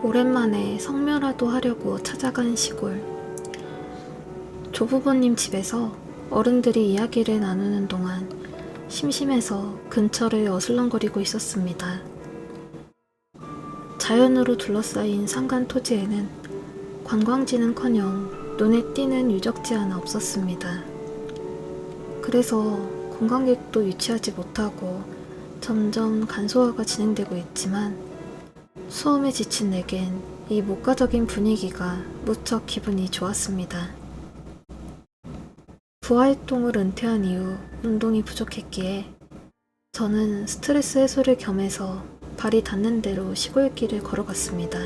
오랜만에 성묘라도 하려고 찾아간 시골. 조부모님 집에서 어른들이 이야기를 나누는 동안 심심해서 근처를 어슬렁거리고 있었습니다. 자연으로 둘러싸인 산간 토지에는 관광지는커녕 눈에 띄는 유적지 하나 없었습니다. 그래서 관광객도 유치하지 못하고 점점 간소화가 진행되고 있지만 수험에 지친 내겐 이 목가적인 분위기가 무척 기분이 좋았습니다. 부활동을 은퇴한 이후 운동이 부족했기에 저는 스트레스 해소를 겸해서 발이 닿는 대로 시골길을 걸어갔습니다.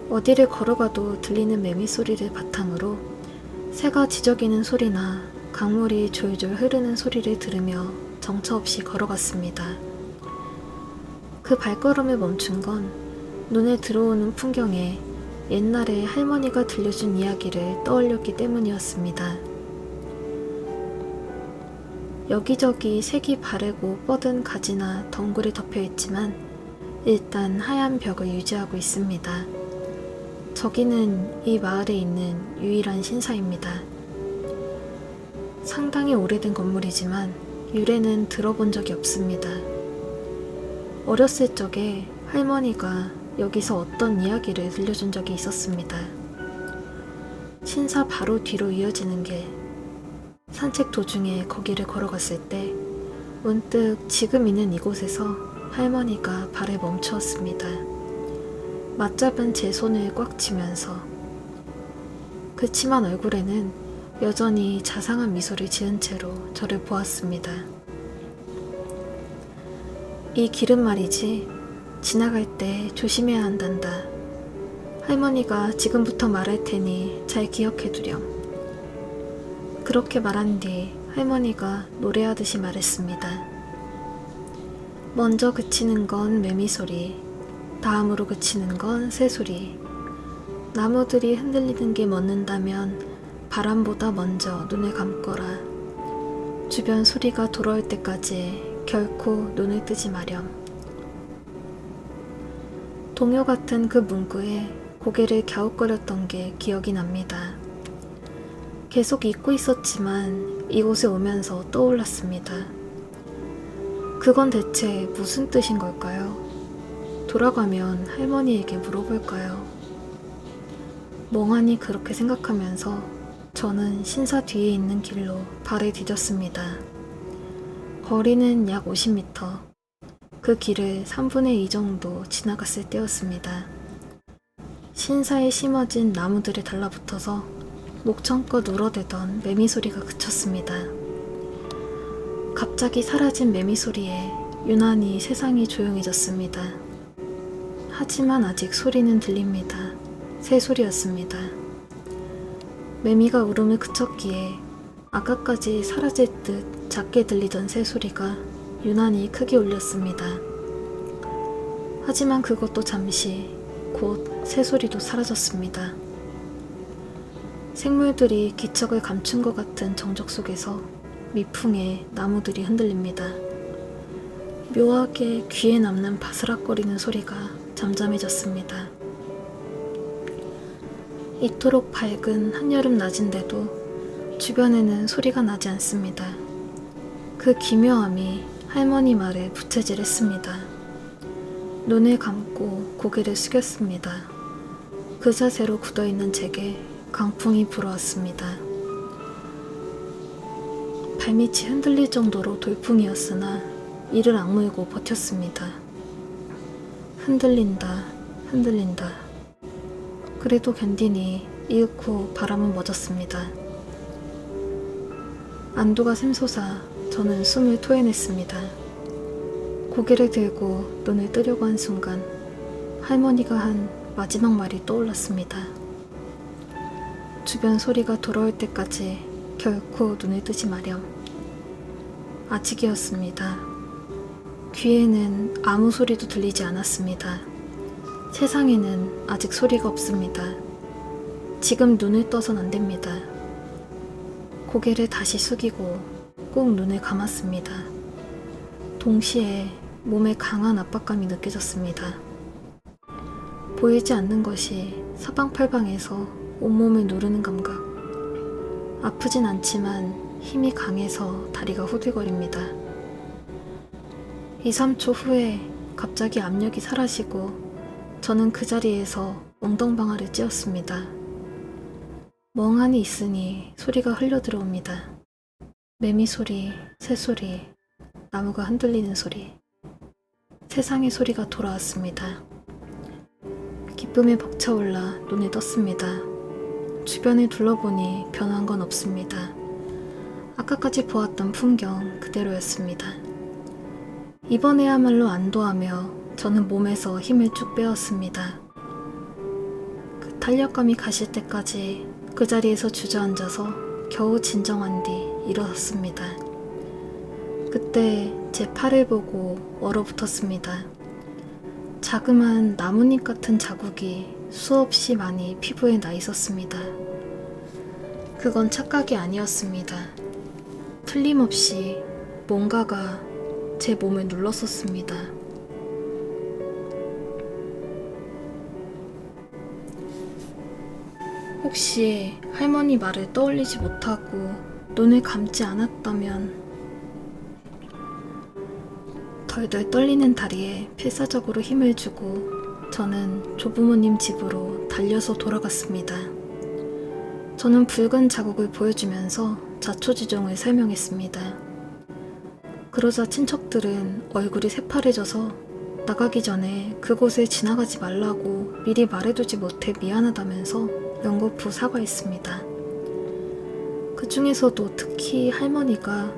어디를 걸어가도 들리는 매미 소리를 바탕으로 새가 지저귀는 소리나 강물이 졸졸 흐르는 소리를 들으며 정처 없이 걸어갔습니다. 그 발걸음을 멈춘 건 눈에 들어오는 풍경에 옛날에 할머니가 들려준 이야기를 떠올렸기 때문이었습니다. 여기저기 색이 바래고 뻗은 가지나 덩굴이 덮여있지만 일단 하얀 벽을 유지하고 있습니다. 저기는 이 마을에 있는 유일한 신사입니다. 상당히 오래된 건물이지만 유래는 들어본 적이 없습니다. 어렸을 적에 할머니가 여기서 어떤 이야기를 들려준 적이 있었습니다. 신사 바로 뒤로 이어지는 길. 산책 도중에 거기를 걸어갔을 때 문득 지금 있는 이곳에서 할머니가 발을 멈추었습니다. 맞잡은 제 손을 꽉 쥐면서. 그치만 얼굴에는 여전히 자상한 미소를 지은 채로 저를 보았습니다. 이 길은 말이지, 지나갈 때 조심해야 한단다. 할머니가 지금부터 말할 테니 잘 기억해두렴. 그렇게 말한 뒤 할머니가 노래하듯이 말했습니다. 먼저 그치는 건 매미 소리, 다음으로 그치는 건 새 소리. 나무들이 흔들리는 게 멎는다면 바람보다 먼저 눈을 감거라. 주변 소리가 돌아올 때까지 결코 눈을 뜨지 마렴. 동요 같은 그 문구에 고개를 갸웃거렸던 게 기억이 납니다. 계속 잊고 있었지만 이곳에 오면서 떠올랐습니다. 그건 대체 무슨 뜻인 걸까요? 돌아가면 할머니에게 물어볼까요? 멍하니 그렇게 생각하면서 저는 신사 뒤에 있는 길로 발을 디뎠습니다. 거리는 약 50m. 그 길을 3분의 2 정도 지나갔을 때였습니다. 신사에 심어진 나무들이 달라붙어서 목청껏 울어대던 매미 소리가 그쳤습니다. 갑자기 사라진 매미 소리에 유난히 세상이 조용해졌습니다. 하지만 아직 소리는 들립니다. 새 소리였습니다. 매미가 울음을 그쳤기에 아까까지 사라질 듯 작게 들리던 새 소리가 유난히 크게 울렸습니다. 하지만 그것도 잠시, 곧 새 소리도 사라졌습니다. 생물들이 기척을 감춘 것 같은 정적 속에서 미풍에 나무들이 흔들립니다. 묘하게 귀에 남는 바스락거리는 소리가 잠잠해졌습니다. 이토록 밝은 한여름 낮인데도 주변에는 소리가 나지 않습니다. 그 기묘함이 할머니 말에 부채질했습니다. 눈을 감고 고개를 숙였습니다. 그 자세로 굳어있는 제게 강풍이 불어왔습니다. 발밑이 흔들릴 정도로 돌풍이었으나 이를 악물고 버텼습니다. 흔들린다, 흔들린다. 그래도 견디니 이윽고 바람은 멎었습니다. 안도가 샘솟아 저는 숨을 토해냈습니다. 고개를 들고 눈을 뜨려고 한 순간 할머니가 한 마지막 말이 떠올랐습니다. 주변 소리가 돌아올 때까지 결코 눈을 뜨지 마렴. 아직이었습니다. 귀에는 아무 소리도 들리지 않았습니다. 세상에는 아직 소리가 없습니다. 지금 눈을 떠선 안 됩니다. 고개를 다시 숙이고 꼭 눈을 감았습니다. 동시에 몸에 강한 압박감이 느껴졌습니다. 보이지 않는 것이 사방팔방에서 온몸을 누르는 감각. 아프진 않지만 힘이 강해서 다리가 후들거립니다. 2, 3초 후에 갑자기 압력이 사라지고 저는 그 자리에서 엉덩방아를 찧었습니다. 멍하니 있으니 소리가 흘려 들어옵니다. 매미 소리, 새 소리, 나무가 흔들리는 소리. 세상의 소리가 돌아왔습니다. 기쁨에 벅차올라 눈을 떴습니다. 주변을 둘러보니 변한 건 없습니다. 아까까지 보았던 풍경 그대로였습니다. 이번에야말로 안도하며 저는 몸에서 힘을 쭉 빼었습니다. 그 탄력감이 가실 때까지 그 자리에서 주저앉아서 겨우 진정한 뒤 일어섰습니다. 그때 제 팔을 보고 얼어붙었습니다. 자그마한 나뭇잎 같은 자국이 수없이 많이 피부에 나 있었습니다. 그건 착각이 아니었습니다. 틀림없이 뭔가가 제 몸을 눌렀었습니다. 혹시 할머니 말을 떠올리지 못하고 눈을 감지 않았다면 덜덜 떨리는 다리에 필사적으로 힘을 주고 저는 조부모님 집으로 달려서 돌아갔습니다. 저는 붉은 자국을 보여주면서 자초지종을 설명했습니다. 그러자 친척들은 얼굴이 새파래져서 나가기 전에 그곳을 지나가지 말라고 미리 말해두지 못해 미안하다면서 연거푸 사과했습니다. 그 중에서도 특히 할머니가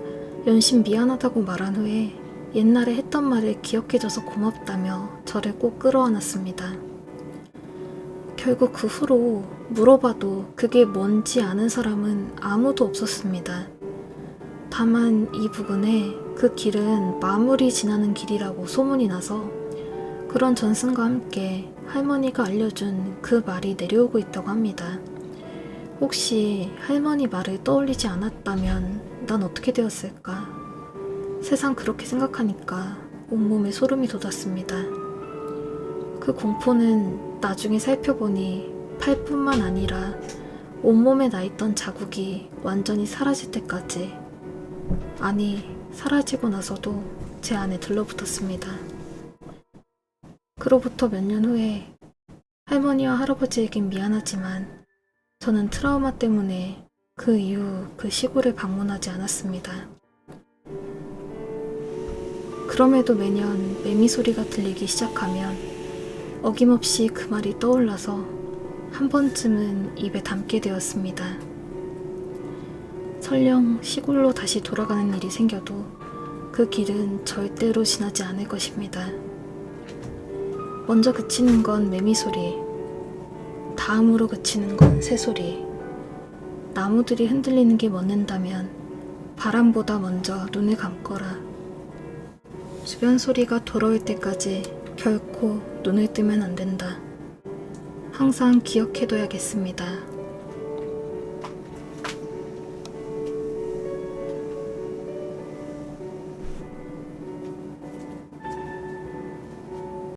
연신 미안하다고 말한 후에 옛날에 했던 말을 기억해줘서 고맙다며 저를 꼭 끌어안았습니다. 결국 그 후로 물어봐도 그게 뭔지 아는 사람은 아무도 없었습니다. 다만 이 부근에 그 길은 마물이 지나는 길이라고 소문이 나서 그런 전승과 함께 할머니가 알려준 그 말이 내려오고 있다고 합니다. 혹시 할머니 말을 떠올리지 않았다면 난 어떻게 되었을까? 세상 그렇게 생각하니까 온몸에 소름이 돋았습니다. 그 공포는 나중에 살펴보니 팔뿐만 아니라 온몸에 나있던 자국이 완전히 사라질 때까지, 아니 사라지고 나서도 제 안에 들러붙었습니다. 그로부터 몇 년 후에 할머니와 할아버지에겐 미안하지만 저는 트라우마 때문에 그 이후 그 시골을 방문하지 않았습니다. 그럼에도 매년 매미 소리가 들리기 시작하면 어김없이 그 말이 떠올라서 한 번쯤은 입에 담게 되었습니다. 설령 시골로 다시 돌아가는 일이 생겨도 그 길은 절대로 지나지 않을 것입니다. 먼저 그치는 건 매미 소리, 다음으로 그치는 건 새 소리. 나무들이 흔들리는 게 멎는다면 바람보다 먼저 눈을 감거라. 주변 소리가 돌아올 때까지 결코 눈을 뜨면 안 된다. 항상 기억해둬야겠습니다.